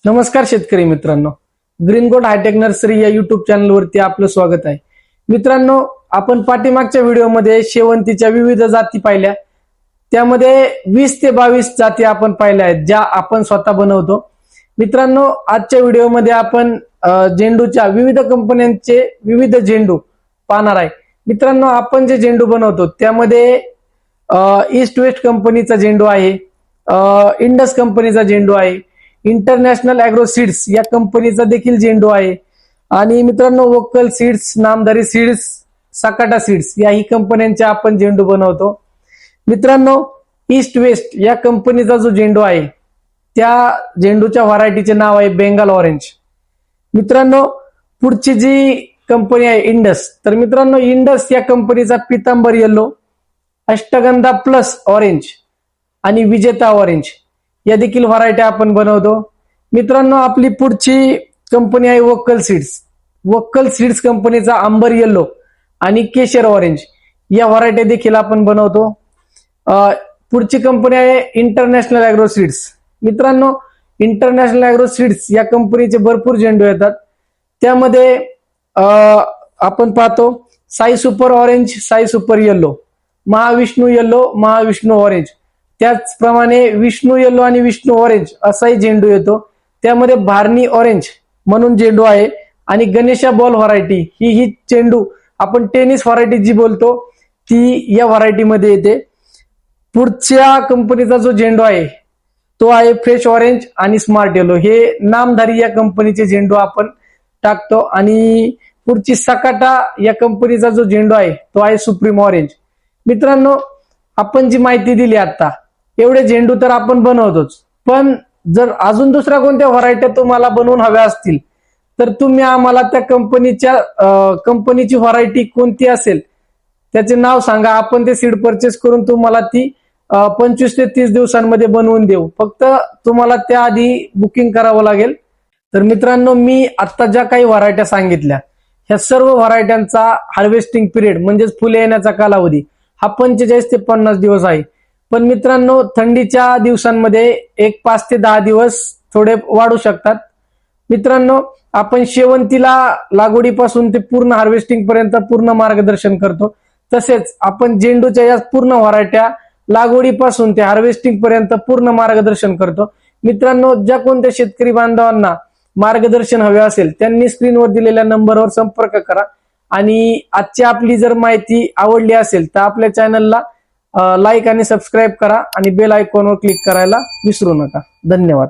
नमस्कार शेतकरी मित्रांनो, ग्रीन गोल्ड हायटेक नर्सरी या युट्यूब चॅनलवरती आपलं स्वागत आहे. मित्रांनो, आपण पाठीमागच्या व्हिडिओमध्ये शेवंतीच्या विविध जाती पाहिल्या. त्यामध्ये 20 ते 22 जाती आपण पाहिल्या आहेत, ज्या आपण स्वतः बनवतो. मित्रांनो, आजच्या व्हिडिओमध्ये आपण झेंडूच्या विविध कंपन्यांचे विविध झेंडू पाहणार आहे. मित्रांनो, आपण जे झेंडू बनवतो त्यामध्ये ईस्ट वेस्ट कंपनीचा झेंडू आहे, इंडस कंपनीचा झेंडू आहे, इंटरनॅशनल ॲग्रो सीड्स या कंपनीचा देखील झेंडू आहे आणि मित्रांनो vocal seeds, Namdhari seeds, Sakata seeds याही कंपन्यांचे आपण झेंडू बनवतो. मित्रांनो, ईस्ट वेस्ट या कंपनीचा जो झेंडू आहे त्या झेंडूच्या व्हरायटीचे नाव आहे बेंगाल ऑरेंज. मित्रांनो, पुढची जी कंपनी आहे इंडस, तर मित्रांनो इंडस या कंपनीचा पितांबर येलो, अष्टगंधा प्लस ऑरेंज आणि विजेता ऑरेंज या देखील व्हरायटी आपण बनवतो. मित्रांनो, आपली पुढची कंपनी आहे वोकल सीड्स. वोकल सीड्स कंपनीचा अंबर येलो आणि केशर ऑरेंज या व्हरायटी देखील आपण बनवतो. पुढची कंपनी आहे इंटरनॅशनल ॲग्रो सीड्स. मित्रांनो, इंटरनॅशनल ॲग्रो सीड्स या कंपनीचे भरपूर झेंडू येतात. त्यामध्ये आपण पाहतो Sai super orange, Sai super yellow, Mahavishnu yellow, Mahavishnu orange. त्याचप्रमाणे विष्णू येलो आणि विष्णू ऑरेंज असाही झेंडू येतो. त्यामध्ये भारनी ऑरेंज म्हणून झेंडू आहे आणि गणेशा बॉल व्हरायटी ही झेंडू आपण टेनिस व्हरायटी जी बोलतो ती या व्हरायटीमध्ये येते. पुढच्या कंपनीचा जो झेंडू आहे तो आहे फ्रेश ऑरेंज आणि स्मार्ट येलो. हे नामधारी या कंपनीचे झेंडू आपण टाकतो. आणि पुढची सकाटा या कंपनीचा जो झेंडू आहे तो आहे सुप्रीम ऑरेंज. मित्रांनो, आपण जी माहिती दिली आता एवढे झेंडू तर आपण बनवतोच, पण जर अजून दुसऱ्या कोणत्या व्हरायट्या तुम्हाला बनवून हव्या असतील तर तुम्ही आम्हाला त्या कंपनीची व्हरायटी कोणती असेल त्याचे नाव सांगा. आपण ते सीड परचेस करून तुम्हाला ती 25 ते 30 दिवसांमध्ये बनवून देऊ. फक्त तुम्हाला त्याआधी बुकिंग करावं लागेल. तर मित्रांनो, मी आता ज्या काही व्हरायट्या सांगितल्या ह्या सर्व व्हरायट्यांचा हार्वेस्टिंग पिरियड म्हणजेच फुले येण्याचा कालावधी हा 45 ते 50 दिवस आहे. पण मित्रांनो, थंडीच्या दिवसांमध्ये एक 5 ते 10 दिवस थोडे वाढू शकतात. मित्रांनो, आपण शेवंतीला लागवडीपासून ते पूर्ण हार्वेस्टिंग पर्यंत पूर्ण मार्गदर्शन करतो. तसेच आपण झेंडूच्या या पूर्ण व्हरायट्या लागवडीपासून ते हार्वेस्टिंग पर्यंत पूर्ण मार्गदर्शन करतो. मित्रांनो, ज्या कोणत्या शेतकरी बांधवांना मार्गदर्शन हवे असेल त्यांनी स्क्रीनवर दिलेल्या नंबरवर संपर्क करा. आणि आजची आपली जर माहिती आवडली असेल तर आपल्या चॅनलला लाईक आणि सबस्क्राईब करा आणि बेल आयकॉनवर क्लिक करायला विसरू नका. धन्यवाद.